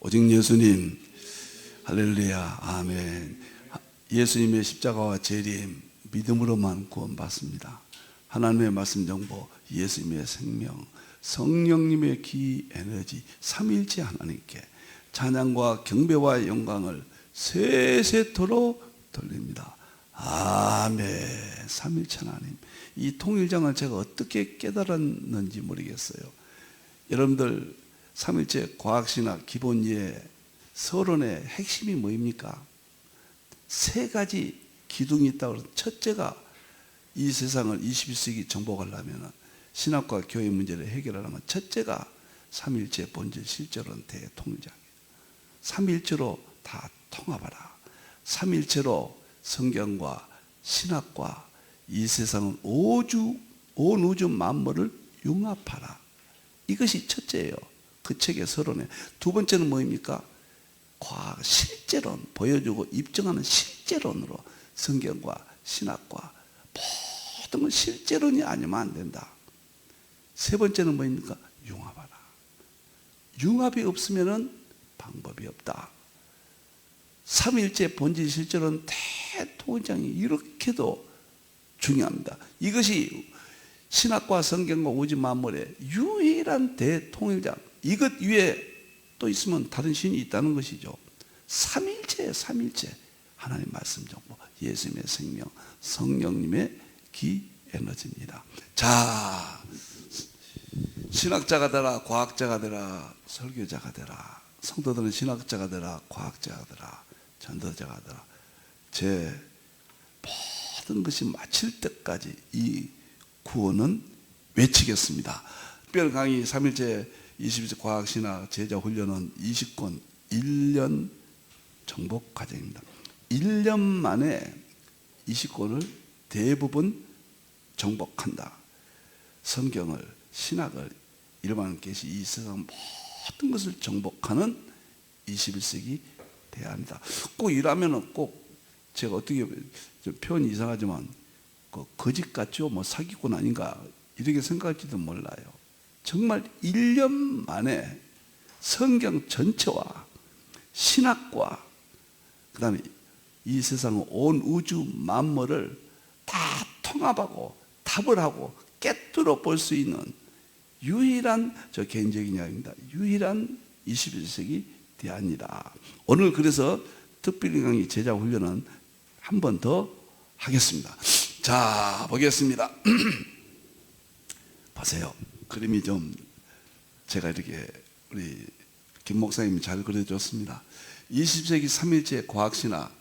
오직 예수님. 할렐루야. 아멘. 예수님의 십자가와 재림, 믿음으로만 구원받습니다. 하나님의 말씀 정보, 예수님의 생명, 성령님의 기 에너지, 삼위일체 하나님께 찬양과 경배와 영광을 세세토록 돌립니다. 아멘. 삼위일체 하나님. 이 통일장을 제가 어떻게 깨달았는지 모르겠어요. 여러분들 삼위일체 과학신학 기본이해 서론의 핵심이 뭐입니까? 세 가지 기둥이 있다고 해서 첫째가 이 세상을 21세기 정복하려면 신학과 교회 문제를 해결하려면 첫째가 삼위일체 본질 실제로는 대통일장이에요. 삼위일체로 다 통합하라. 삼위일체로 성경과 신학과 이 세상은 온 우주 만물을 융합하라. 이것이 첫째예요. 그 책의 서론에. 두 번째는 뭐입니까? 과학, 실제론, 보여주고 입증하는 실제론으로 성경과 신학과 모든 건 실제론이 아니면 안 된다. 세 번째는 뭐입니까? 융합하라. 융합이 없으면 방법이 없다. 삼위일체 본질 실제론 대통일장이 이렇게도 중요합니다. 이것이 신학과 성경과 우주 만물의 유일한 대통일장. 이것 위에 또 있으면 다른 신이 있다는 것이죠. 삼위일체예요. 삼위일체. 하나님 말씀 정보, 예수님의 생명, 성령님의 기 에너지입니다. 자, 신학자가 되라, 과학자가 되라, 설교자가 되라. 성도들은 신학자가 되라, 과학자가 되라, 전도자가 되라. 제 모든 것이 마칠 때까지 이 구원은 외치겠습니다. 특별 강의 3일째 21세 과학신학 제자훈련은 20권 1년 정복 과정입니다. 1년 만에 20권을 대부분 정복한다. 성경을, 신학을, 일반 계시, 이 세상 모든 것을 정복하는 21세기 대안이다. 꼭 이러면은 꼭 제가 어떻게 표현이 이상하지만 거짓 같죠? 뭐 사기꾼 아닌가 이렇게 생각할지도 몰라요. 정말 1년 만에 성경 전체와 신학과 그 다음에 이 세상 온 우주 만물을 다 통합하고 답을 하고 깨뜨려 볼 수 있는 유일한, 저 개인적인 이야기입니다, 유일한 21세기 대안이다. 오늘 그래서 특별 강의 제자 훈련은 한 번 더 하겠습니다. 자, 보겠습니다. 보세요. 그림이 좀 제가 이렇게 우리 김 목사님이 잘 그려줬습니다. 20세기 3일째 과학신학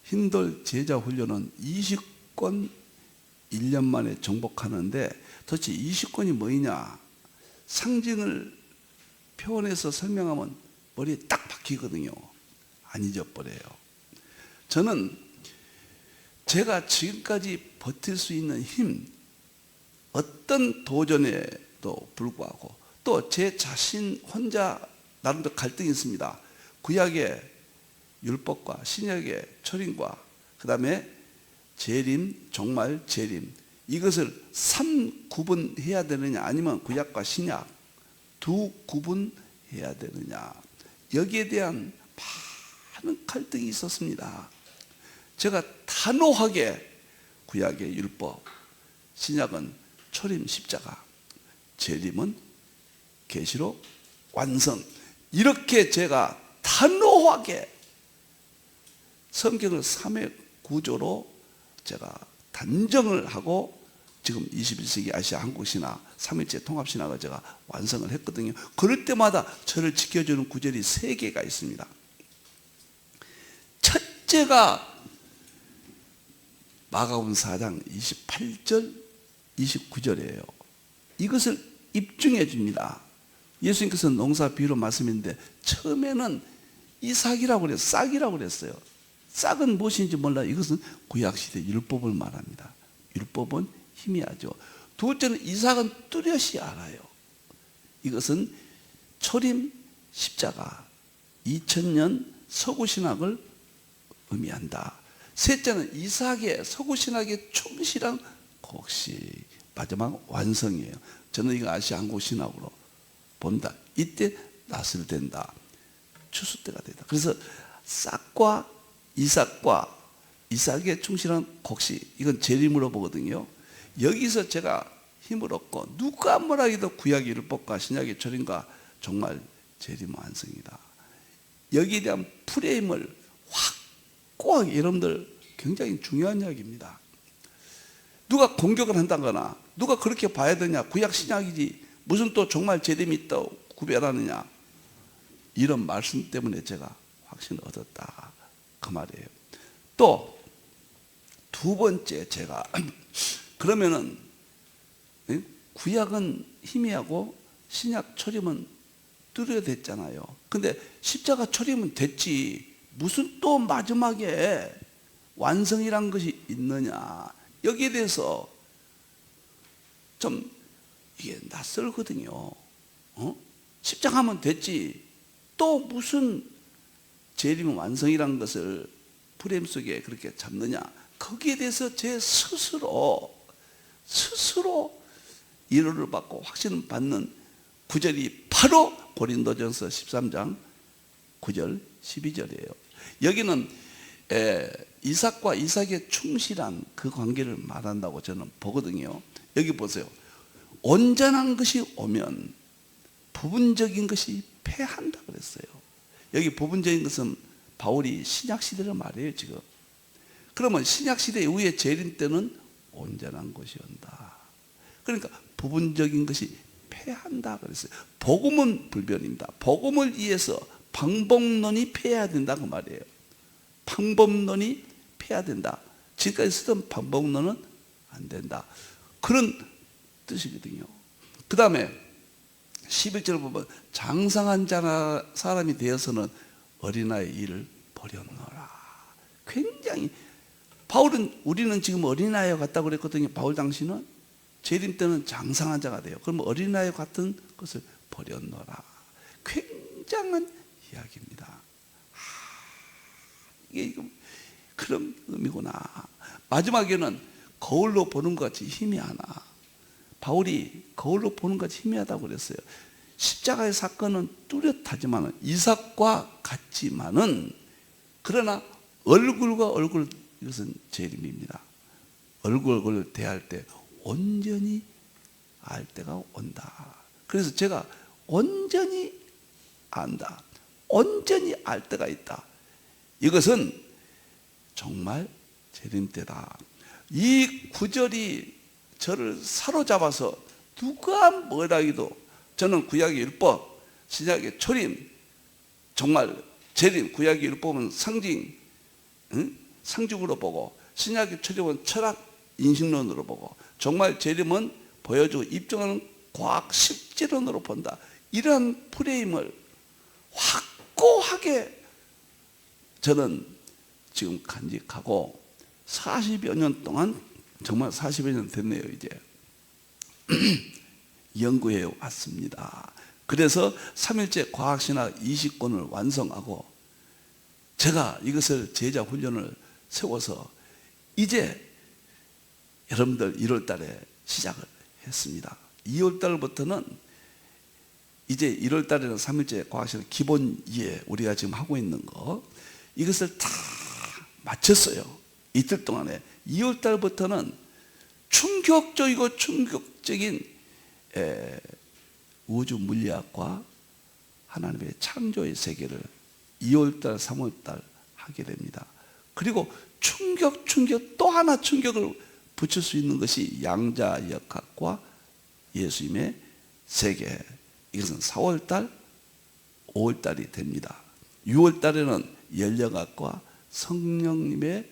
힌돌 제자훈련은 20권 1년 만에 정복하는데 도대체 20권이 뭐냐? 상징을 표현해서 설명하면 머리에 딱 박히거든요. 안 잊어버려요. 저는 제가 지금까지 버틸 수 있는 힘, 어떤 도전에도 불구하고 또 제 자신 혼자 나름대로 갈등이 있습니다. 구약의 율법과 신약의 철인과 그 다음에 재림, 종말, 재림, 이것을 3구분해야 되느냐 아니면 구약과 신약 2구분해야 되느냐, 여기에 대한 많은 갈등이 있었습니다. 제가 단호하게 구약의 율법, 신약은 초림, 십자가, 재림은 계시록, 완성, 이렇게 제가 단호하게 성경을 3회 구조로 제가 단정을 하고 지금 21세기 아시아 한국신학 3일째 통합신학을 제가 완성을 했거든요. 그럴 때마다 저를 지켜주는 구절이 3개가 있습니다. 첫째가 마가복음 4장 28절 29절이에요. 이것을 입증해 줍니다. 예수님께서 농사 비유로 말씀했는데 처음에는 이삭이라고 그랬어요. 싹이라고 그랬어요. 싹은 무엇인지 몰라요. 이것은 구약시대 율법을 말합니다. 율법은 희미하죠. 둘째는 이삭은 뚜렷이 알아요. 이것은 초림, 십자가, 2000년 서구신학을 의미한다. 셋째는 이삭의 서구신학의 충실한 곡식, 마지막 완성이에요. 저는 이거 아시아 한국신학으로 본다. 이때 낫을 된다. 추수 때가 되다. 그래서 싹과 이삭에 충실한 곡식, 이건 재림으로 보거든요. 여기서 제가 힘을 얻고 누가 뭐라 해도 구약의 율법과 신약의 철임과 정말 재림 완성이다. 여기에 대한 프레임을 확고하게, 여러분들 굉장히 중요한 이야기입니다. 누가 공격을 한다거나 누가 그렇게 봐야 되냐, 구약 신약이지 무슨 또 정말 재림이 있다고 구별하느냐, 이런 말씀 때문에 제가 확신을 얻었다, 그 말이에요. 또 두 번째, 제가 그러면은 구약은 희미하고 신약 초림은 뚜렷했잖아요. 근데 십자가 초림은 됐지, 무슨 또 마지막에 완성이란 것이 있느냐, 여기에 대해서 좀 이게 낯설거든요. 십자가면 됐지, 또 무슨 재림 완성이란 것을 프레임 속에 그렇게 잡느냐, 거기에 대해서 제 스스로 위로를 받고 확신을 받는 구절이 바로 고린도전서 13장 9절 12절이에요. 여기는 이삭과 이삭의 충실한 그 관계를 말한다고 저는 보거든요. 여기 보세요. 온전한 것이 오면 부분적인 것이 패한다 그랬어요. 여기 부분적인 것은 바울이 신약시대를 말해요 지금. 그러면 신약시대 이후에 재림 때는 온전한 것이 온다. 그러니까 부분적인 것이 패한다 그랬어요. 복음은 불변입니다. 복음을 위해서 방법론이 패해야 된다 그 말이에요. 방법론이 패해야 된다. 지금까지 쓰던 방법론은 안 된다, 그런 뜻이거든요. 그 다음에 11절 보면 장성한 사람이 되어서는 어린아이의 일을 버렸노라. 굉장히, 바울은 우리는 지금 어린아이와 같다고 그랬거든요. 바울 당시는 재림 때는 장성한 자가 돼요. 그러면 어린아이 같은 것을 버렸노라. 굉장한 이야기입니다. 이게 그런 의미구나. 마지막에는 거울로 보는 것 같이 희미하나. 바울이 거울로 보는 것 같이 희미하다고 그랬어요. 십자가의 사건은 뚜렷하지만 이삭과 같지만은, 그러나 얼굴과 얼굴, 이것은 재림입니다. 얼굴을 대할 때 온전히 알 때가 온다. 그래서 제가 온전히 안다, 온전히 알 때가 있다. 이것은 정말 재림 때다. 이 구절이 저를 사로잡아서 누가 뭐라 해도 저는 구약의 율법, 신약의 초림, 정말 재림, 구약의 율법은 상징, 상징으로 보고, 신약의 초림은 철학, 인식론으로 보고, 정말 재림은 보여주고 입증하는 과학, 실제론으로 본다. 이러한 프레임을 확고하게 저는 지금 간직하고 40여 년 동안, 정말 40여 년 됐네요 이제, 연구해 왔습니다. 그래서 3일째 과학신학 20권을 완성하고, 제가 이것을 제자 훈련을 세워서 이제 여러분들 1월 달에 시작을 했습니다. 2월 달부터는 이제 1월 달에는 3일째 과학신학 기본 이해, 우리가 지금 하고 있는 거, 이것을 다 마쳤어요. 이틀 동안에. 2월 달부터는 충격적이고 충격적인 우주 물리학과 하나님의 창조의 세계를 2월달, 3월달 하게 됩니다. 그리고 충격 또 하나 충격을 붙일 수 있는 것이 양자역학과 예수님의 세계, 이것은 4월달, 5월달이 됩니다. 6월달에는 연력학과 성령님의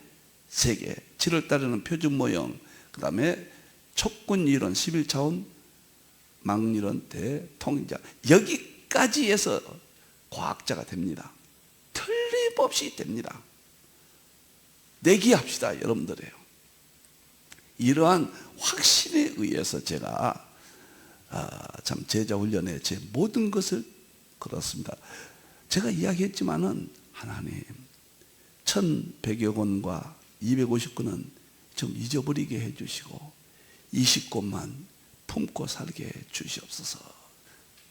세계, 7월달에는 표준모형, 그 다음에 촉근이론, 11차원 망리론 대통자, 여기까지 해서 과학자가 됩니다. 틀림없이 됩니다. 내기합시다 여러분들이에요. 이러한 확신에 의해서 제가 참 제자 훈련에 제 모든 것을 걸었습니다. 제가 이야기했지만은 하나님 1100여 권과 250권은 좀 잊어버리게 해주시고 20권만 품고 살게 해 주시옵소서.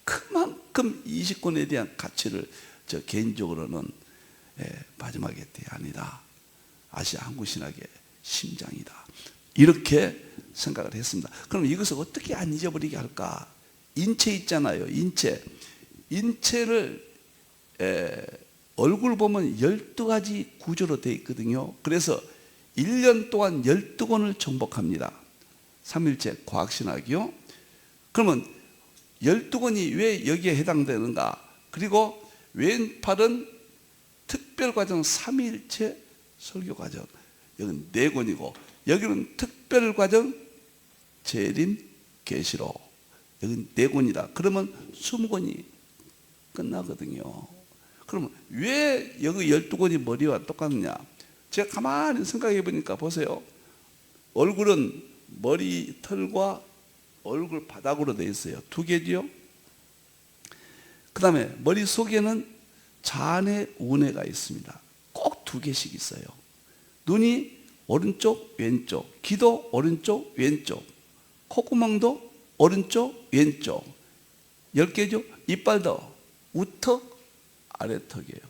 그만큼 20권에 대한 가치를 저 개인적으로는 마지막의 대안이다. 아시아 한국신학의 심장이다. 이렇게 생각을 했습니다. 그럼 이것을 어떻게 안 잊어버리게 할까? 인체 있잖아요. 인체를 얼굴 보면 12가지 구조로 되어 있거든요. 그래서 1년 동안 12권을 정복합니다. 삼일체 과학신학이요. 그러면 12권이 왜 여기에 해당되는가? 그리고 왼팔은 특별과정 삼일체 설교과정. 여기는 4권이고 여기는 특별과정 재림 계시록. 여기는 4권이다. 그러면 20권이 끝나거든요. 그러면 왜 여기 12권이 머리와 똑같느냐? 제가 가만히 생각해 보니까 보세요. 얼굴은 머리 털과 얼굴 바닥으로 되어 있어요. 2개지요. 그 다음에 머리 속에는 잔해 우뇌가 있습니다. 꼭 2개씩 있어요. 눈이 오른쪽 왼쪽, 귀도 오른쪽 왼쪽, 콧구멍도 오른쪽 왼쪽. 10개죠. 이빨도 우턱 아래턱이에요.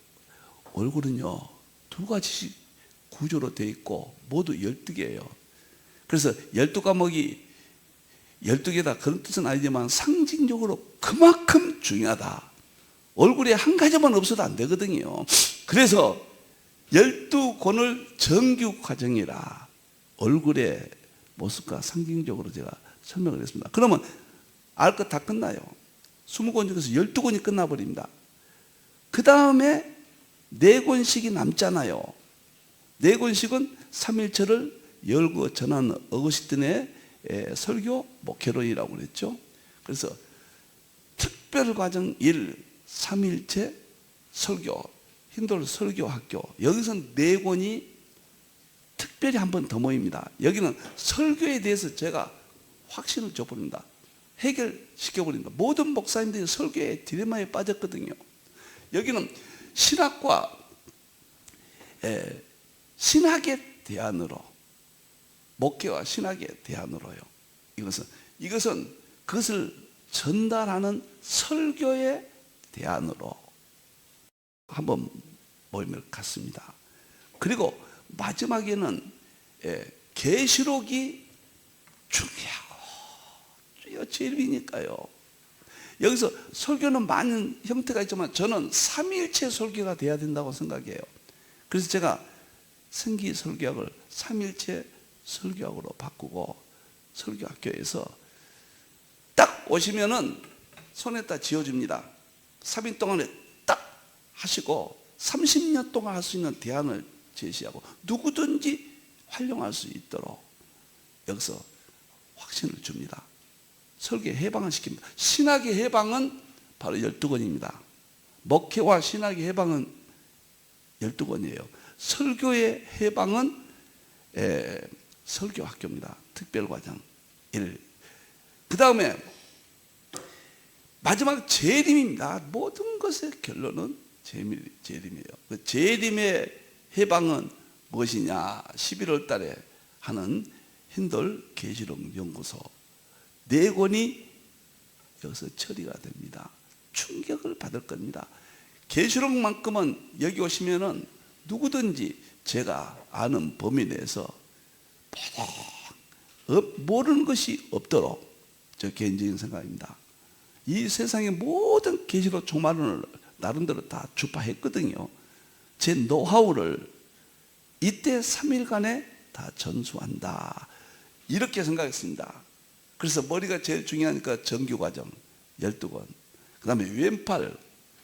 얼굴은요 2가지씩 구조로 되어 있고 모두 12개예요. 그래서 12과목이 12개다 그런 뜻은 아니지만 상징적으로 그만큼 중요하다. 얼굴에 한 가지만 없어도 안 되거든요. 그래서 12권을 정규 과정이라 얼굴의 모습과 상징적으로 제가 설명을 했습니다. 그러면 알 것 다 끝나요. 20권 중에서 12권이 끝나버립니다. 그 다음에 4권씩이 남잖아요. 4권씩은 삼일체를 열고 전하는 어거스틴의 설교 목회론이라고 그랬죠. 그래서 특별과정 1, 삼일체 설교, 힌돌 설교학교. 여기서는 4권이 특별히 한 번 더 모입니다. 여기는 설교에 대해서 제가 확신을 줘버립니다. 해결시켜버립니다. 모든 목사님들이 설교의 딜레마에 빠졌거든요. 여기는 신학과 신학의 대안으로, 목회와 신학의 대안으로요. 이것은 그것을 전달하는 설교의 대안으로 한번 모임을 갖습니다. 그리고 마지막에는 계시록이 중요하고 제일이니까요. 여기서 설교는 많은 형태가 있지만 저는 삼일체 설교가 돼야 된다고 생각해요. 그래서 제가 생기 설교학을 삼일체 설교학으로 바꾸고 설교학교에서 딱 오시면은 손에다 지어줍니다. 3일 동안에 딱 하시고 30년 동안 할 수 있는 대안을 제시하고 누구든지 활용할 수 있도록 여기서 확신을 줍니다. 설교의 해방을 시킵니다. 신학의 해방은 바로 12권입니다. 목회와 신학의 해방은 12권이에요. 설교의 해방은 설교학교입니다. 특별과정 1. 그 다음에 마지막 재림입니다. 모든 것의 결론은 재림이에요. 그 재림의 해방은 무엇이냐? 11월 달에 하는 힌돌 계시록 연구소 4권이 여기서 처리가 됩니다. 충격을 받을 겁니다. 계시록만큼은 여기 오시면은 누구든지 제가 아는 범위 내에서 모르는 것이 없도록 저 개인적인 생각입니다. 이 세상의 모든 계시록 종말론을 나름대로 다 주파했거든요. 제 노하우를 이때 3일간에 다 전수한다. 이렇게 생각했습니다. 그래서 머리가 제일 중요하니까 정규과정 12권. 그 다음에 왼팔,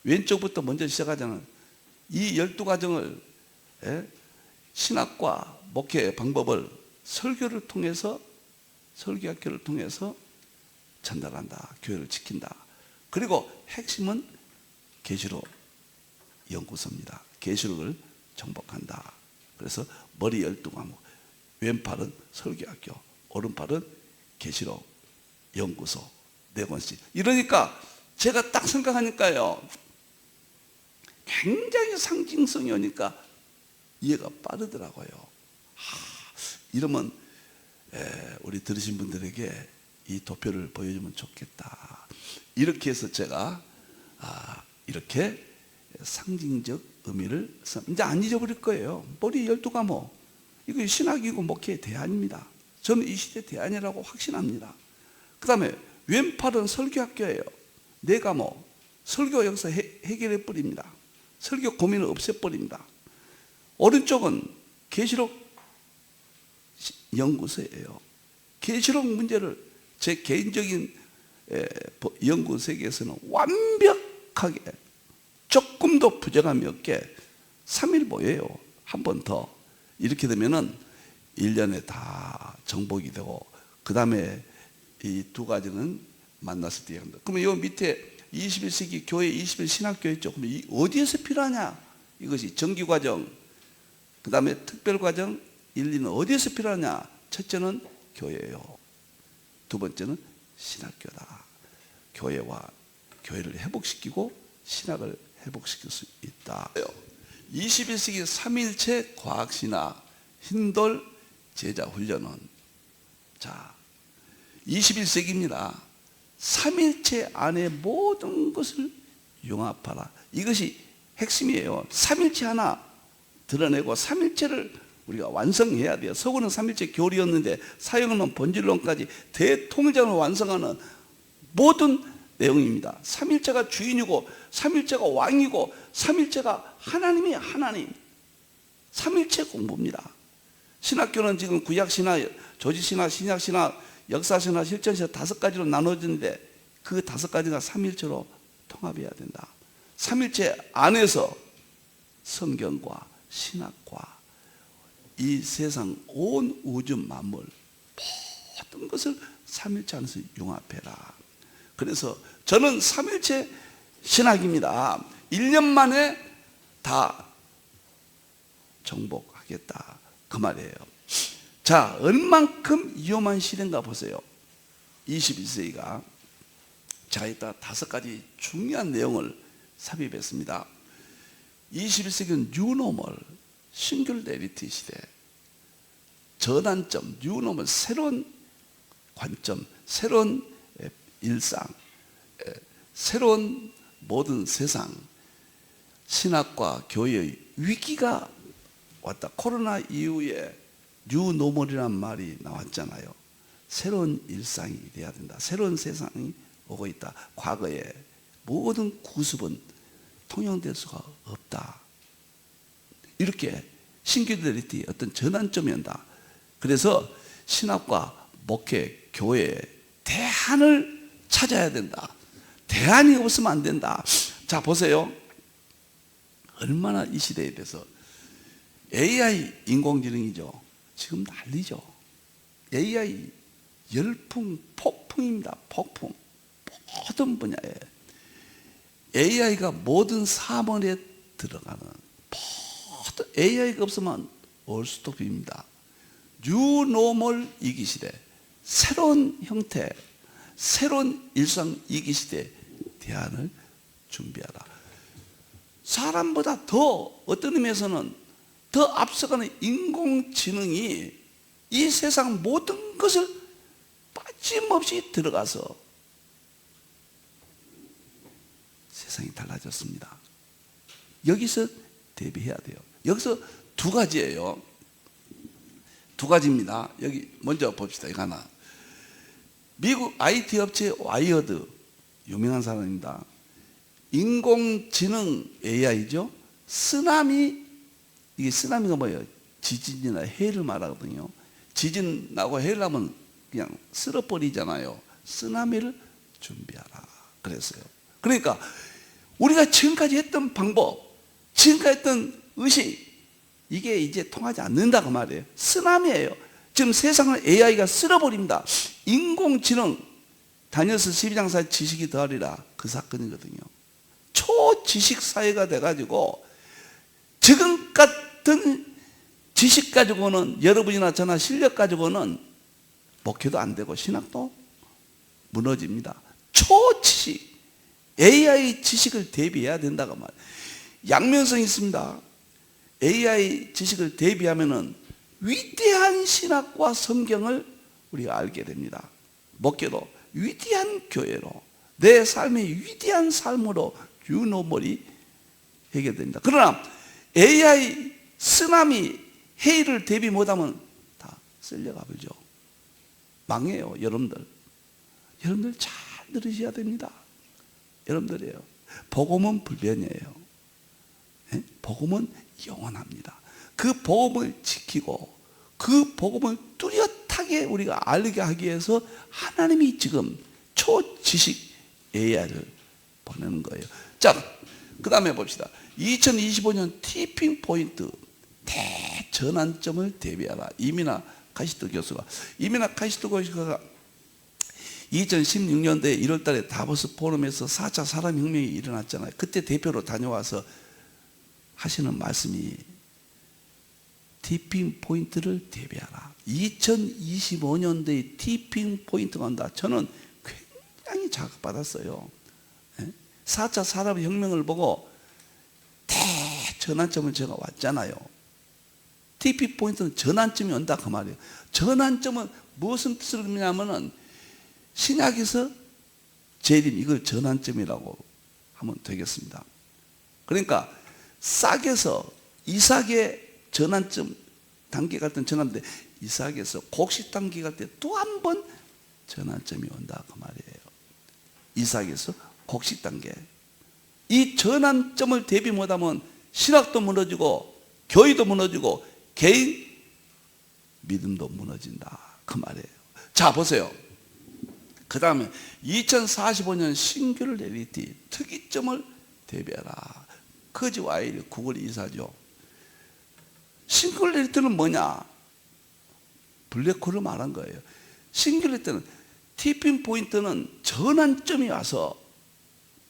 왼쪽부터 먼저 시작하자는 이 12과정을 신학과 목회 방법을 설교를 통해서 설교학교를 통해서 전달한다. 교회를 지킨다. 그리고 핵심은 계시록 연구소입니다. 계시록을 정복한다. 그래서 머리 12과목, 왼팔은 설교학교, 오른팔은 계시록 연구소 4권씩. 이러니까 제가 딱 생각하니까요, 굉장히 상징성이 오니까 이해가 빠르더라고요. 이러면 우리 들으신 분들에게 이 도표를 보여주면 좋겠다. 이렇게 해서 제가 이렇게 상징적 의미를 이제 안 잊어버릴 거예요. 머리 12과목. 이거 신학이고 목회의 대안입니다. 저는 이 시대 대안이라고 확신합니다. 그 다음에 왼팔은 설교학교예요. 4과목. 설교 역사 해결해 버립니다. 설교 고민을 없애버립니다. 오른쪽은 계시록 연구소예요. 계시록 문제를 제 개인적인 연구 세계에서는 완벽하게 조금도 부정함이 없게 3일 모여요. 한 번 더. 이렇게 되면은 1년에 다 정복이 되고, 그 다음에 이 2가지는 만났을 때 합니다. 그러면 이 밑에 21세기 교회 21 신학교 있죠. 그러면 이 어디에서 필요하냐? 이것이 정기과정, 그 다음에 특별과정 1, 2는 어디에서 필요하냐? 첫째는 교회예요. 두 번째는 신학교다. 교회를 회복시키고 신학을 회복시킬 수 있다. 21세기 3일체 과학신학 힌돌 제자훈련은, 자, 21세기입니다. 3일체 안에 모든 것을 융합하라. 이것이 핵심이에요. 3일체 하나 드러내고 3일체를 우리가 완성해야 돼요. 서구는 3일체 교리였는데 사형은 본질론까지 대통일장을 완성하는 모든 내용입니다. 3일체가 주인이고 3일체가 왕이고 3일체가 하나님이 하나님. 3일체 공부입니다. 신학교는 지금 구약신학, 조지신학, 신약신학, 역사신학, 실전신학 5가지로 나눠지는데 그 5가지가 3일체로 통합해야 된다. 3일체 안에서 성경과 신학과 이 세상 온 우주 만물 모든 것을 3일체 안에서 융합해라. 그래서 저는 3일체 신학입니다. 1년 만에 다 정복하겠다. 그 말이에요. 자, 얼만큼 위험한 시대인가 보세요. 21세기가. 자, 이따 5가지 중요한 내용을 삽입했습니다. 21세기는 뉴노멀, 싱귤레리티 시대. 전환점, 뉴노멀, 새로운 관점, 새로운 일상, 새로운 모든 세상, 신학과 교회의 위기가 왔다. 코로나 이후에 뉴노멀이라는 말이 나왔잖아요. 새로운 일상이 돼야 된다. 새로운 세상이 오고 있다. 과거의 모든 구습은 통용될 수가 없다. 이렇게 싱귤레리티, 어떤 전환점이었다. 그래서 신학과 목회, 교회의 대안을 찾아야 된다. 대안이 없으면 안 된다. 자, 보세요. 얼마나 이 시대에 대해서 AI 인공지능이죠. 지금 난리죠. AI 열풍, 폭풍입니다. 폭풍. 모든 분야에 AI가 모든 사물에 들어가는, 모든 AI가 없으면 올스톱입니다. 뉴노멀 위기 시대, 새로운 형태, 새로운 일상 위기 시대 대안을 준비하라. 사람보다 더 어떤 의미에서는 더 앞서가는 인공지능이 이 세상 모든 것을 빠짐없이 들어가서 세상이 달라졌습니다. 여기서 대비해야 돼요. 여기서 2가지예요. 2가지입니다. 여기 먼저 봅시다. 이거 하나. 미국 IT 업체 와이어드, 유명한 사람입니다. 인공지능 AI죠. 쓰나미, 이게 쓰나미가 뭐예요? 지진이나 해를 말하거든요. 지진 나고 해를 하면 그냥 쓸어버리잖아요. 쓰나미를 준비하라 그랬어요. 그러니까 우리가 지금까지 했던 방법, 지금까지 했던 의식, 이게 이제 통하지 않는다 그 말이에요. 쓰나미예요. 지금 세상을 AI가 쓸어버립니다. 인공지능, 다니엘서 12장사 지식이 더하리라, 그 사건이거든요. 초지식 사회가 돼가지고 지금 같은 지식 가지고는, 여러분이나 저나 실력 가지고는 목회도 안 되고 신학도 무너집니다. 초지식, AI 지식을 대비해야 된다고 말이에요. 양면성이 있습니다. AI 지식을 대비하면은 위대한 신학과 성경을 우리가 알게 됩니다. 목회도 위대한 교회로, 내 삶의 위대한 삶으로 뉴노멀이 해결됩니다. 그러나 AI 쓰나미 해일을 대비 못하면 다 쓸려가 버리죠. 망해요. 여러분들 잘 들으셔야 됩니다. 여러분들이에요. 복음은 불변이에요. 네? 복음은 영원합니다. 그 복음을 지키고 그 복음을 뚜렷하게 우리가 알게 하기 위해서 하나님이 지금 초지식 AI를 보내는 거예요. 자, 그 다음에 봅시다. 2025년 티핑 포인트 대전환점을 대비하라. 이민아 카시토 교수가 2016년도에 1월달에 다보스 포럼에서 4차 산업혁명이 일어났잖아요. 그때 대표로 다녀와서 하시는 말씀이 티핑 포인트를 대비하라. 2025년도에 티핑 포인트가 온다. 저는 굉장히 자극받았어요. 4차 산업혁명을 보고 대전환점을 제가 왔잖아요. 티핑 포인트는 전환점이 온다 그 말이에요. 전환점은 무슨 뜻을 의미냐면은 신약에서 재림, 이걸 전환점이라고 하면 되겠습니다. 그러니까 싹에서 이삭의 전환점 단계 같은 전환인데 이삭에서 곡식 단계 갈 때 또 한 번 전환점이 온다 그 말이에요. 이삭에서 곡식 단계. 이 전환점을 대비 못하면 신학도 무너지고 교회도 무너지고 개인 믿음도 무너진다 그 말이에요. 자, 보세요. 그 다음에 2045년 싱귤레리티 특이점을 대비하라. 커즈와일이 구글 이사죠. 싱귤레리티는 뭐냐? 블랙홀을 말한 거예요. 싱귤레리티는 티핑 포인트는 전환점이 와서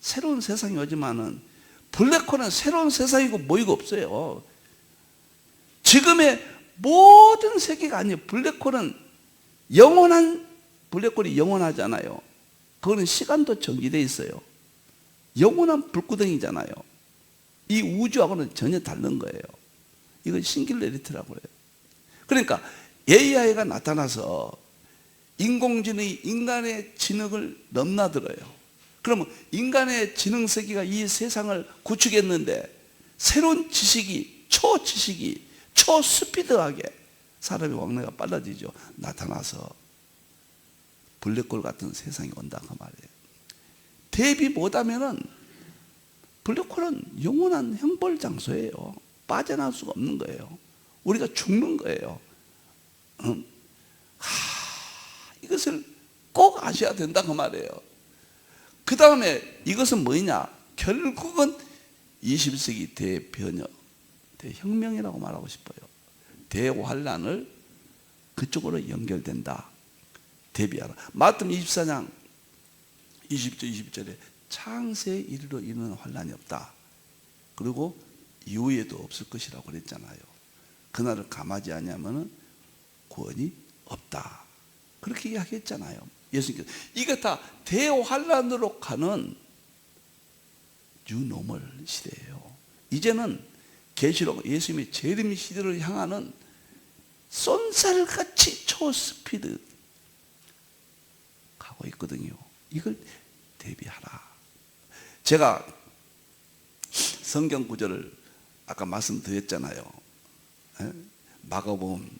새로운 세상이 오지만은 블랙홀은 새로운 세상이고 뭐이고 없어요. 지금의 모든 세계가 아니에요. 블랙홀은 영원한 블랙홀이 영원하잖아요. 그거는 시간도 정지되어 있어요. 영원한 불구덩이잖아요. 이 우주하고는 전혀 다른 거예요. 이걸 싱귤레리티라고 해요. 그러니까 AI가 나타나서 인공지능이 인간의 지능을 넘나들어요. 그러면 인간의 지능 세계가 이 세상을 구축했는데 새로운 지식이 초지식이 초스피드하게 사람의 왕래가 빨라지죠. 나타나서 블랙홀 같은 세상이 온다 그 말이에요. 대비 못하면은 블랙홀은 영원한 형벌 장소예요. 빠져나올 수가 없는 거예요. 우리가 죽는 거예요. 이것을 꼭 아셔야 된다 그 말이에요. 그 다음에 이것은 뭐냐? 결국은 21세기 대변혁, 대혁명이라고 말하고 싶어요. 대환란을 그쪽으로 연결된다. 대비하라. 마태복음 24장 20절 21절에 창세에 이르러 이르는 환란이 없다. 그리고 이후에도 없을 것이라고 그랬잖아요. 그날을 감하지 아니하면은 구원이 없다. 그렇게 이야기했잖아요. 예수님께서. 이게 다 대환란으로 가는 뉴노멀 시대예요. 이제는 계시록 예수님의 재림 시대를 향하는 쏜살같이 초스피드 가고 있거든요. 이걸 대비하라. 제가 성경 구절을 아까 말씀드렸잖아요. 마가복음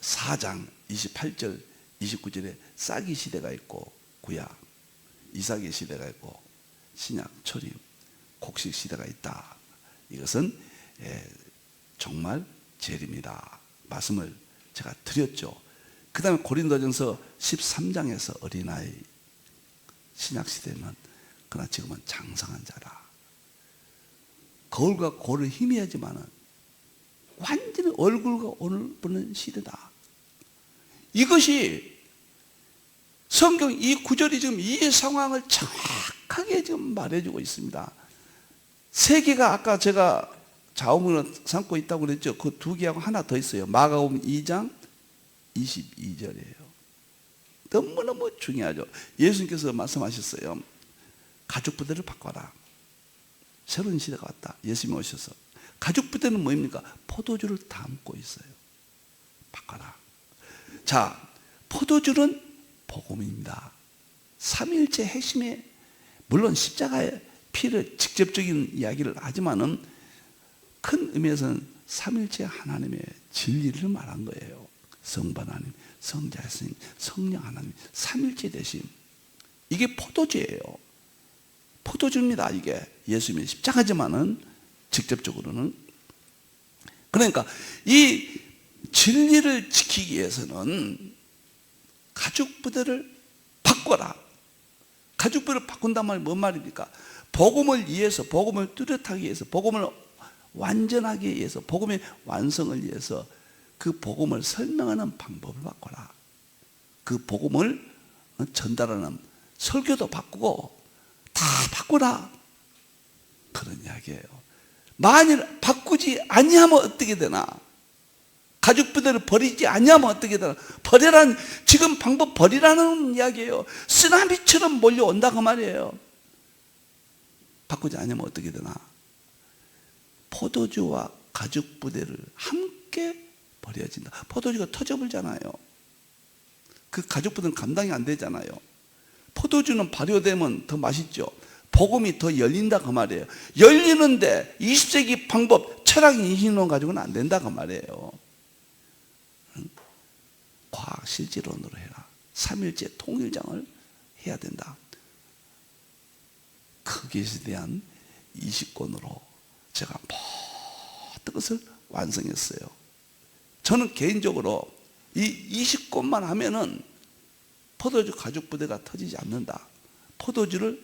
4장 28절 29절에 싹이 시대가 있고 구약 이삭의 시대가 있고 신약 초림 곡식 시대가 있다. 이것은 정말 재림이다 말씀을 제가 드렸죠. 그 다음에 고린도전서 13장에서 어린아이 신약 시대는 그러나 지금은 장성한 자라. 거울과 고를 희미하지만은 완전히 얼굴과 오늘 보는 시대다. 이것이 성경 이 구절이 지금 이 상황을 정확하게 지금 말해주고 있습니다. 세계가 아까 제가 자음으로 삼고 있다고 그랬죠. 그 두 개하고 하나 더 있어요. 마가복음 2장 22절이에요. 너무너무 중요하죠. 예수님께서 말씀하셨어요. 가죽 부대를 바꿔라. 새로운 시대가 왔다. 예수님이 오셔서. 가죽 부대는 뭐입니까? 포도주를 담고 있어요. 바꿔라. 자, 포도주는 복음입니다. 삼위일체 핵심에 물론 십자가에 피를 직접적인 이야기를 하지만은 큰 의미에서는 삼일째 하나님의 진리를 말한 거예요. 성부 하나님, 성자 예수님, 성령 하나님, 삼일째 되심. 이게 포도주예요. 포도주입니다. 이게 예수님의 십자가지만은 직접적으로는. 그러니까 이 진리를 지키기 위해서는 가죽 부대를 바꿔라. 가죽 부대를 바꾼단 말이 뭔 말입니까? 복음을 위해서, 복음을 뚜렷하기 위해서, 복음을 완전하기 위해서, 복음의 완성을 위해서 그 복음을 설명하는 방법을 바꿔라. 그 복음을 전달하는 설교도 바꾸고 다 바꾸라. 그런 이야기예요. 만일 바꾸지 아니하면 어떻게 되나? 가죽 부대를 버리지 아니하면 어떻게 되나? 버리라는, 지금 방법 버리라는 이야기예요. 쓰나미처럼 몰려온다 그 말이에요. 바꾸지 않으면 어떻게 되나? 포도주와 가죽 부대를 함께 버려진다. 포도주가 터져버리잖아요. 그 가죽 부대는 감당이 안 되잖아요. 포도주는 발효되면 더 맛있죠. 복음이 더 열린다 그 말이에요. 열리는데 20세기 방법, 철학 인식론 가지고는 안 된다 그 말이에요. 과학 실질론으로 해라. 삼일째 통일장을 해야 된다. 그것에 대한 20권으로 제가 모든 것을 완성했어요. 저는 개인적으로 이 20권만 하면은 포도주 가죽 부대가 터지지 않는다. 포도주를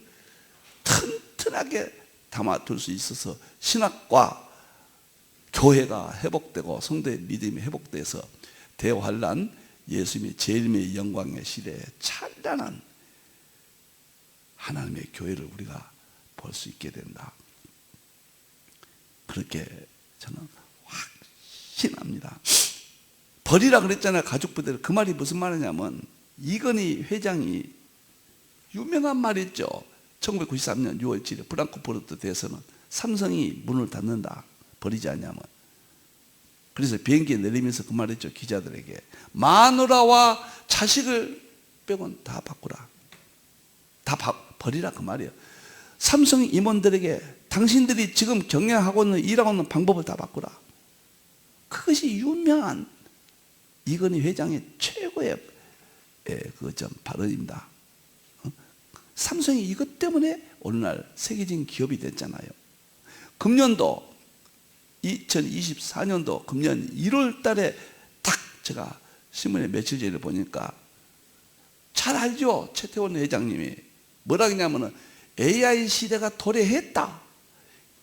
튼튼하게 담아둘 수 있어서 신학과 교회가 회복되고 성도의 믿음이 회복돼서 대환란 예수님의 재림의 영광의 시대에 찬란한 하나님의 교회를 우리가 볼 수 있게 된다. 그렇게 저는 확신합니다. 버리라 그랬잖아요. 가죽 부대를. 그 말이 무슨 말이냐면 이건희 회장이 유명한 말이 있죠. 1993년 6월 7일 프랑크푸르트 대선은 삼성이 문을 닫는다. 버리지 않냐면. 그래서 비행기에 내리면서 그 말했죠. 기자들에게. 마누라와 자식을 빼고는 다 바꾸라. 다 버리라 그 말이에요. 삼성 임원들에게 당신들이 지금 경영하고 있는 일하고 있는 방법을 다 바꾸라. 그것이 유명한 이건희 회장의 최고의 발언입니다. 삼성이 이것 때문에 오늘날 세계적인 기업이 됐잖아요. 금년도 2024년도 금년 1월 달에 딱 제가 신문에 며칠 전에 보니까 잘 알죠? 최태원 회장님이 뭐라 그러냐면은 AI 시대가 도래했다.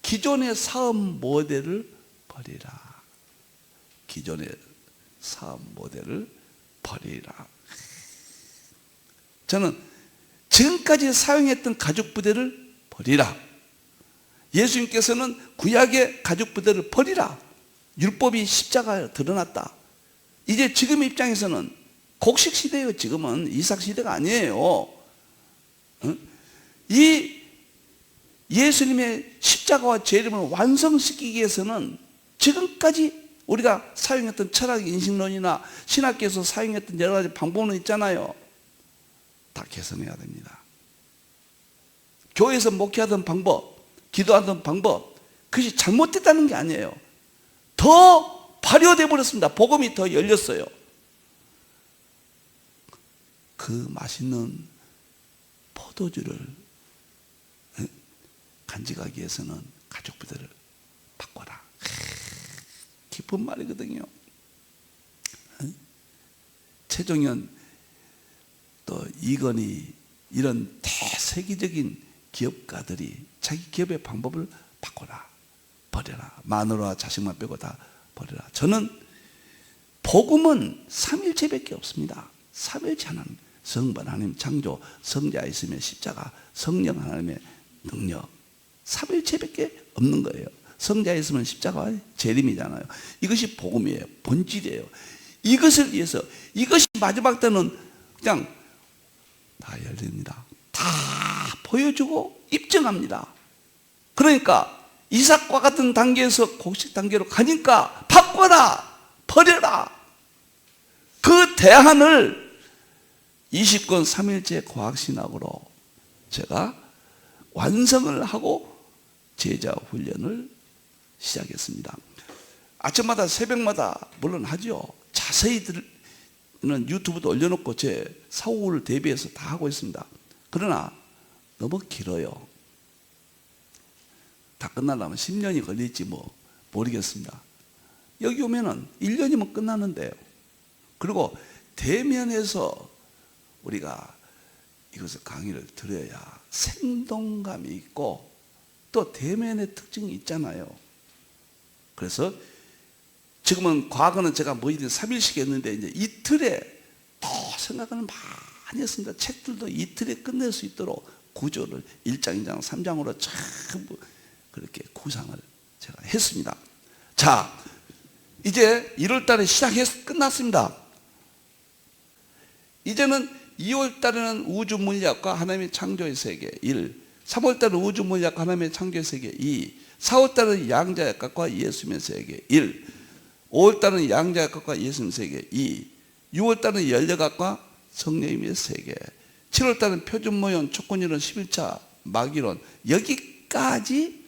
기존의 사업 모델을 버리라. 기존의 사업 모델을 버리라. 저는 지금까지 사용했던 가죽 부대를 버리라. 예수님께서는 구약의 가죽 부대를 버리라. 율법이 십자가에 드러났다. 이제 지금 입장에서는 곡식 시대예요. 지금은 이삭 시대가 아니에요. 이 예수님의 십자가와 재림을 완성시키기 위해서는 지금까지 우리가 사용했던 철학 인식론이나 신학계에서 사용했던 여러 가지 방법은 있잖아요. 다 개선해야 됩니다. 교회에서 목회하던 방법, 기도하던 방법, 그것이 잘못됐다는 게 아니에요. 더 발효돼 버렸습니다. 복음이 더 열렸어요. 그 맛있는 포도주를 간직하기 위해서는 가죽 부대를 바꿔라. 깊은 말이거든요. 최종현 또 이건희 이런 대세계적인 기업가들이 자기 기업의 방법을 바꿔라. 버려라. 마누라와 자식만 빼고 다 버려라. 저는 복음은 삼일체밖에 없습니다. 삼일체 하나님, 성부 하나님 창조, 성자 있으면 십자가, 성령 하나님의 능력, 삼일체밖에 없는 거예요. 성자 있으면 십자가와 재림이잖아요. 이것이 복음이에요. 본질이에요. 이것을 위해서, 이것이 마지막 때는 그냥 다 열립니다. 다 보여주고 입증합니다. 그러니까 이삭과 같은 단계에서 곡식 단계로 가니까 바꿔라, 버려라. 그 대안을 20권 3일째 과학신학으로 제가 완성을 하고 제자 훈련을 시작했습니다. 아침마다 새벽마다 물론 하죠. 자세히 들은 유튜브도 올려놓고 제 사후를 대비해서 다 하고 있습니다. 그러나 너무 길어요. 다 끝나려면 10년이 걸릴지 뭐 모르겠습니다. 여기 오면은 1년이면 끝나는데요. 그리고 대면에서 우리가 이것을 강의를 들어야 생동감이 있고 또 대면의 특징이 있잖아요. 그래서 지금은 과거는 제가 뭐이든 3일씩 했는데 이제 이틀에 더 생각을 많이 했습니다. 책들도 이틀에 끝낼 수 있도록 구조를 1장, 2장, 3장으로 전부 그렇게 구상을 제가 했습니다. 자, 이제 1월 달에 끝났습니다. 이제는 2월 달에는 우주 물리학과 하나님의 창조의 세계 1, 3월 달은 우주 물리학과 하나님의 창조의 세계 2, 4월 달은 양자역학과 예수님의 세계 1, 5월 달은 양자역학과 예수님의 세계 2, 6월 달은 연력학과 성령님의 세계, 7월 달은 표준모형, 촉근이론, 11차 마기론, 여기까지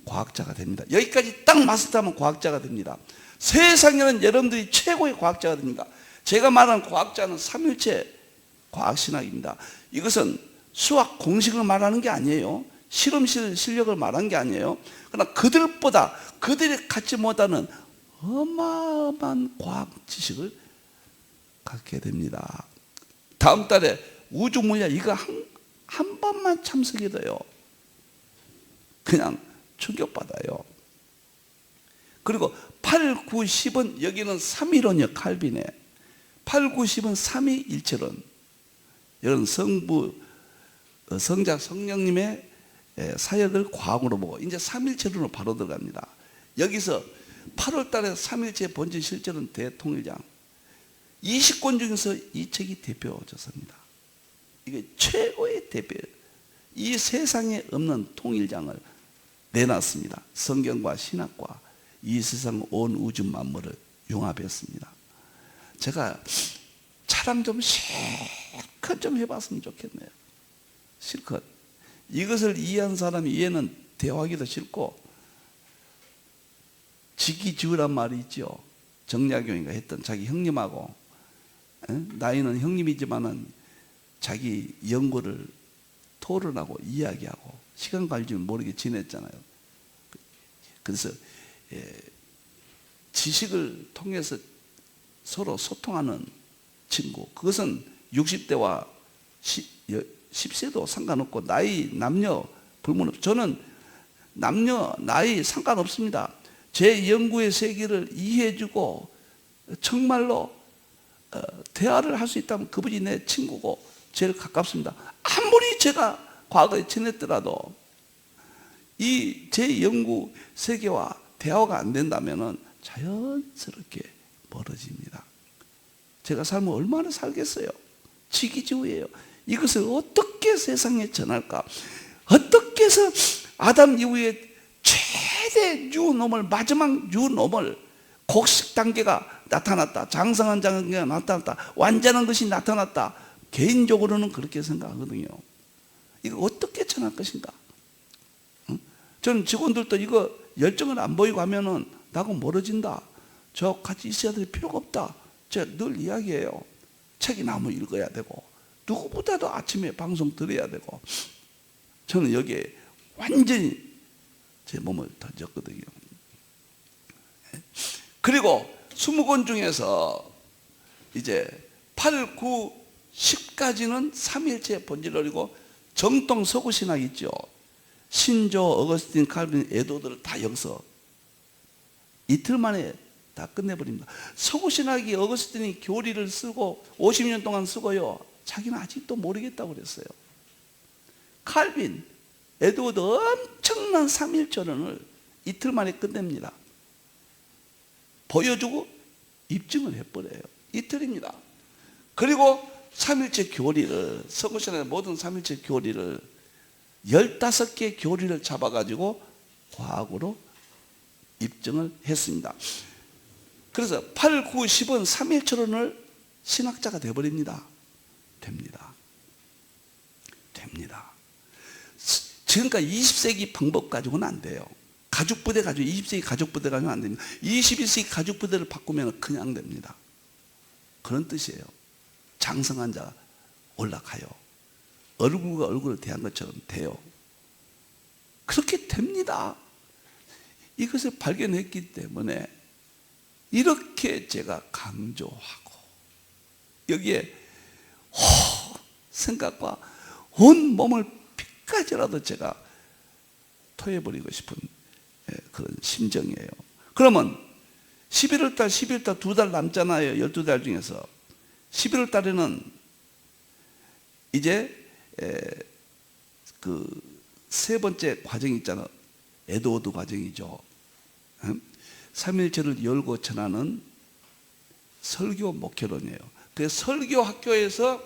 과학자가 됩니다. 여기까지 딱 마스터하면 과학자가 됩니다. 세상에는 여러분들이 최고의 과학자가 됩니다. 제가 말하는 과학자는 삼일체 과학신학입니다. 이것은 수학 공식을 말하는 게 아니에요. 실험실 실력을 말하는 게 아니에요. 그러나 그들보다 그들이 갖지 못하는 어마어마한 과학 지식을 갖게 됩니다. 다음 달에 우주물리학 이거 한 번만 참석해도요 그냥 충격받아요. 그리고 8, 9, 10은 여기는 3이론이요. 칼빈의 8, 9, 10은 삼위일체론. 이런 성자 성령님의 사역을 과학으로 보고 이제 삼일체론으로 바로 들어갑니다. 여기서 8월 달에 삼일체 본질 실제론 대통일장 20권 중에서 이 책이 대표적입니다. 이게 최고의 대표, 이 세상에 없는 통일장을 내놨습니다. 성경과 신학과 이 세상 온 우주 만물을 융합했습니다. 제가 차랑 좀 실컷 좀 해봤으면 좋겠네요. 실컷. 이것을 이해한 사람이 이해는 대화하기도 싫고 지기지우란 말이 있죠. 정약용이가 했던 자기 형님하고 나이는 형님이지만은 자기 연구를 토론하고 이야기하고 시간 갈지 모르게 지냈잖아요. 그래서 지식을 통해서 서로 소통하는 친구, 그것은 60대와 10세도 상관없고 나이 남녀 불문없. 저는 남녀 나이 상관없습니다. 제 연구의 세계를 이해해주고 정말로 대화를 할 수 있다면 그분이 내 친구고 제일 가깝습니다. 아무리 제가 과거에 지냈더라도 이 제 연구 세계와 대화가 안 된다면 자연스럽게 멀어집니다. 제가 삶을 얼마나 살겠어요? 지기지우예요. 이것을 어떻게 세상에 전할까? 어떻게 해서 아담 이후에 최대 뉴놈을, 마지막 뉴놈을 곡식 단계가 나타났다, 장성한 단계가 나타났다, 완전한 것이 나타났다. 개인적으로는 그렇게 생각하거든요. 이거 어떻게 전할 것인가? 저는 직원들도 이거 열정을 안 보이고 하면은 나하고 멀어진다, 저 같이 있어야 될 필요가 없다, 제가 늘 이야기해요. 책이나 한번 읽어야 되고 누구보다도 아침에 방송 들어야 되고. 저는 여기에 완전히 제 몸을 던졌거든요. 그리고 20권 중에서 이제 8, 9, 10까지는 삼일체 본질론이고 정통 서구신학 있죠. 신조, 어거스틴, 칼빈, 에도드를 다 여기서 이틀 만에 다 끝내버립니다. 서구신학이 어거스틴이 교리를 쓰고 50년 동안 쓰고요, 자기는 아직도 모르겠다고 그랬어요. 칼빈, 에드워드 엄청난 삼일체론을 이틀 만에 끝냅니다. 보여주고 입증을 해버려요. 이틀입니다. 그리고 삼일체 교리를, 서구신학의 모든 삼일체 교리를 15개 교리를 잡아가지고 과학으로 입증을 했습니다. 그래서 8, 9, 10은 삼일체론을 신학자가 되어버립니다. 됩니다. 지금까지 20세기 방법 가지고는 안 돼요. 가죽부대 가지고 20세기 가죽부대 가지고는 안 됩니다. 21세기 가죽부대를 바꾸면 그냥 됩니다. 그런 뜻이에요. 장성한 자 올라가요. 얼굴과 얼굴을 대한 것처럼 돼요. 그렇게 됩니다. 이것을 발견했기 때문에 이렇게 제가 강조하고 여기에 생각과 온 몸을 피까지라도 제가 토해버리고 싶은 그런 심정이에요. 그러면 11월달, 12월달 2달 남잖아요. 12달 중에서 11월달에는 이제 그 세 번째 과정이 있잖아요. 에드워드 과정이죠. 3일체를 열고 전하는 설교 목회론이에요. 그 설교 학교에서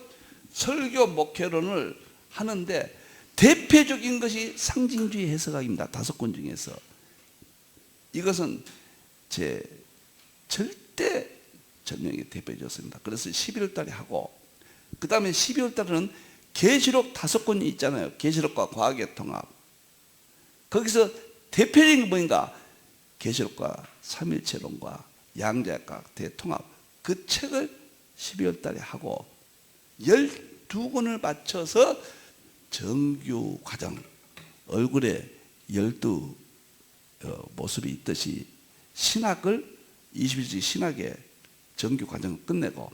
설교 목회론을 하는데 대표적인 것이 상징주의 해석학입니다. 5권 중에서. 이것은 제 절대 전명의 대표적이었습니다. 그래서 11월 달에 하고, 그 다음에 12월 달에는 계시록 5권이 있잖아요. 계시록과 과학의 통합. 거기서 대표적인 게 뭔가? 계시록과 삼일체론과 양자역학 대통합. 그 책을 12월 달에 하고 12권을 맞춰서 정규 과정, 얼굴에 12 모습이 있듯이 신학을 21세기 신학의 정규 과정을 끝내고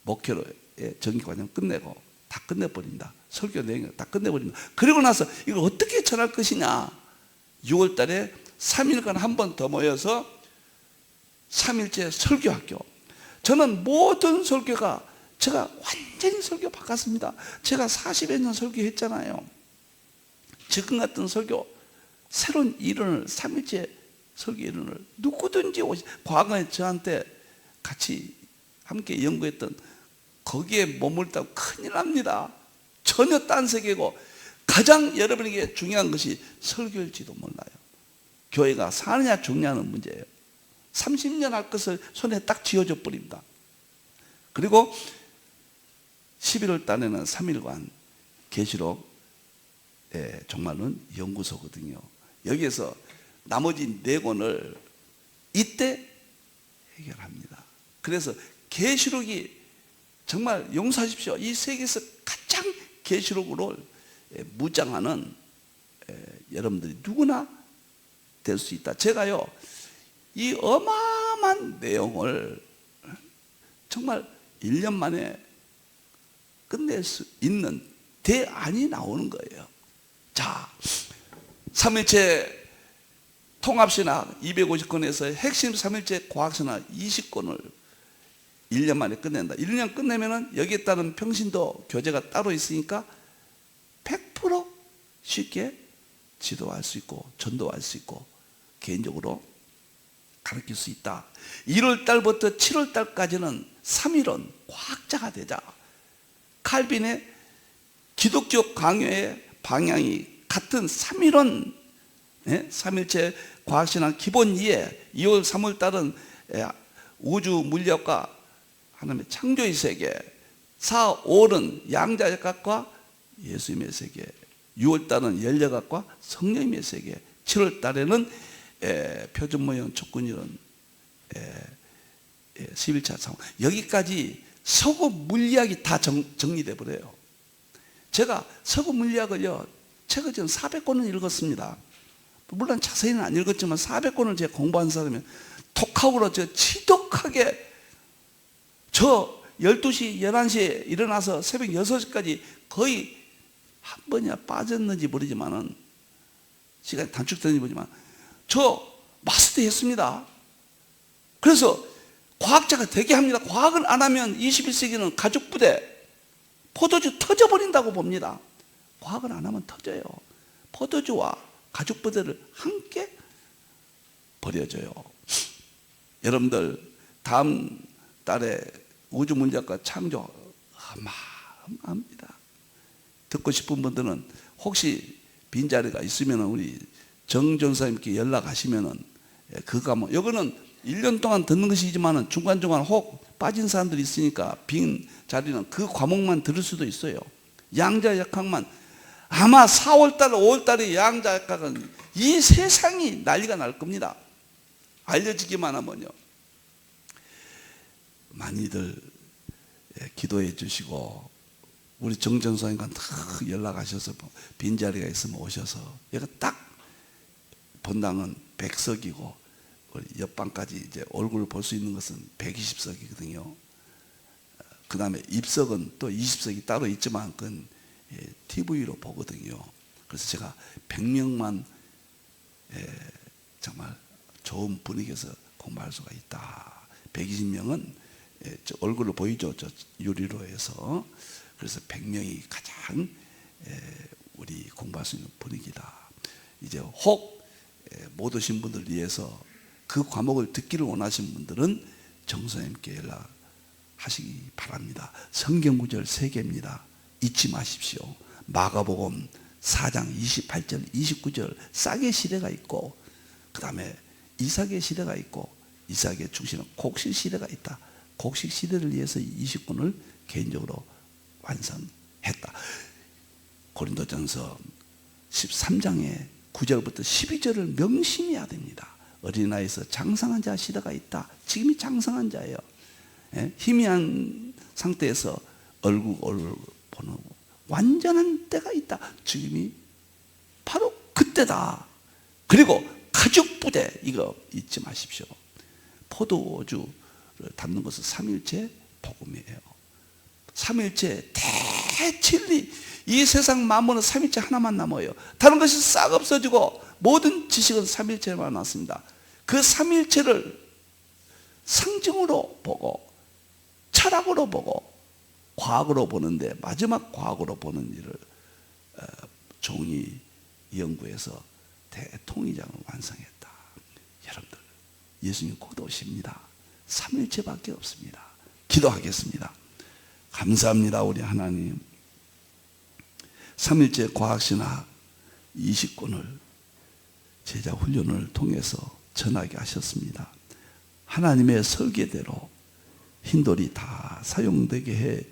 목회로의 정규 과정을 끝내고 다 끝내버린다. 설교 내용을 다 끝내버린다. 그리고 나서 이걸 어떻게 전할 것이냐. 6월 달에 3일간 한 번 더 모여서 3일째 설교학교. 저는 모든 설교가 제가 완전히 설교 바꿨습니다. 제가 40여 년 설교했잖아요. 지금 같은 설교, 새로운 이론을 3일째 설교 이론을 누구든지 과거에 저한테 같이 함께 연구했던 거기에 머물다고 큰일 납니다. 전혀 딴 세계고 가장 여러분에게 중요한 것이 설교일지도 몰라요. 교회가 사느냐 죽느냐는 문제예요. 30년 할 것을 손에 딱 쥐어줘 버립니다. 그리고 11월 달에는 3일간 계시록 정말은 연구소거든요. 여기에서 나머지 4권을 이때 해결합니다. 그래서 계시록이 정말 용서하십시오. 이 세계에서 가장 계시록으로 무장하는 여러분들이 누구나 될 수 있다. 제가요, 이 어마어마한 내용을 정말 1년 만에 끝낼 수 있는 대안이 나오는 거예요. 자, 3일째 통합신학 250권에서 핵심 3일째 과학신학 20권을 1년 만에 끝낸다. 1년 끝내면은 여기에 따른 평신도 교재가 따로 있으니까 100% 쉽게 지도할 수 있고 전도할 수 있고 개인적으로 가르칠 수 있다. 1월 달부터 7월 달까지는 3일은 과학자가 되자. 칼빈의 기독교 강요의 방향이 같은 3일은 3일째 과학신학 기본 이해. 2월 3월 달은 우주 물리학과 하나님의 창조의 세계. 4, 5월은 양자역학과 예수님의 세계. 6월 달은 연력학과 성령님의 세계. 7월 달에는 표준모형 촉근이론 11차 상황. 여기까지 서구 물리학이 다 정리돼 버려요. 제가 서구 물리학을요, 책을 지금 400권을 읽었습니다. 물론 자세히는 안 읽었지만 400권을 제가 공부한 사람이 톡하우로 저 지독하게 저 12시, 11시에 일어나서 새벽 6시까지 거의 한 번이나 빠졌는지 모르지만은 시간이 단축되는지 모르지만 저 마스터 했습니다. 그래서 과학자가 되게 합니다. 과학을 안 하면 21세기는 가죽부대, 포도주 터져버린다고 봅니다. 과학을 안 하면 터져요. 포도주와 가죽부대를 함께 버려줘요. 여러분들 다음 달에 우주문제학과 창조 어마어마합니다. 듣고 싶은 분들은 혹시 빈자리가 있으면 우리 정 전사님께 연락하시면은 그 과목, 이거는 1년 동안 듣는 것이지만 중간중간 혹 빠진 사람들이 있으니까 빈 자리는 그 과목만 들을 수도 있어요. 양자역학만 아마 4월달, 5월달에 양자각은 이 세상이 난리가 날 겁니다. 알려지기만 하면요. 많이들 기도해 주시고, 우리 정전사님과 딱 연락하셔서 빈자리가 있으면 오셔서, 얘가 딱 본당은 100석이고 옆방까지 이제 얼굴을 볼 수 있는 것은 120석이거든요. 그 다음에 입석은 또 20석이 따로 있지만 그건 TV로 보거든요. 그래서 제가 100명만 정말 좋은 분위기에서 공부할 수가 있다. 120명은 얼굴을 보이죠, 저 유리로 해서. 그래서 100명이 가장 우리 공부할 수 있는 분위기다. 이제 혹 못 오신 분들 위해서 그 과목을 듣기를 원하시는 분들은 정선생님께 연락하시기 바랍니다. 성경 구절 3개입니다. 잊지 마십시오. 마가복음 4장 28절 29절 싹의 시대가 있고, 그 다음에 이삭의 시대가 있고, 이삭의 중심은 곡식 시대가 있다. 곡식 시대를 위해서 20권을 개인적으로 완성했다. 고린도전서 13장의 9절부터 12절을 명심해야 됩니다. 어린아이에서 장성한 자 시대가 있다. 지금이 장성한 자예요. 희미한 상태에서 얼굴 보는 완전한 때가 있다. 지금이 바로 그때다. 그리고 가죽 부대, 이거 잊지 마십시오. 포도주를 담는 것은 삼일체 복음이에요. 삼일체 대진리. 이 세상 만물은 삼일체 하나만 남아요. 다른 것이 싹 없어지고 모든 지식은 삼일체만 남습니다. 그 삼일체를 상징으로 보고 철학으로 보고 과학으로 보는데, 마지막 과학으로 보는 일을 종이 연구해서 대통의장을 완성했다. 여러분들, 예수님 곧 오십니다. 삼일체밖에 없습니다. 기도하겠습니다. 감사합니다, 우리 하나님. 삼일체 과학신학 20권을 제자 훈련을 통해서 전하게 하셨습니다. 하나님의 설계대로 흰돌이 다 사용되게 해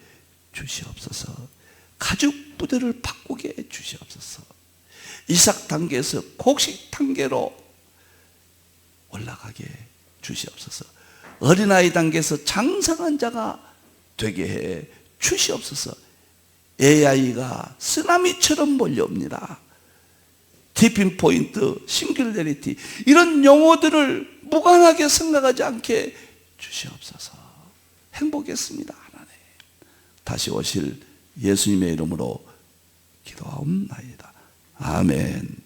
주시옵소서. 가죽 부대를 바꾸게 해 주시옵소서. 이삭 단계에서 곡식 단계로 올라가게 해 주시옵소서. 어린아이 단계에서 장성한 자가 되게 해 주시옵소서. AI가 쓰나미처럼 몰려옵니다. 티핑 포인트, 싱귤레리티, 이런 용어들을 무관하게 생각하지 않게 주시옵소서. 행복했습니다, 하나님. 다시 오실 예수님의 이름으로 기도하옵나이다. 아멘.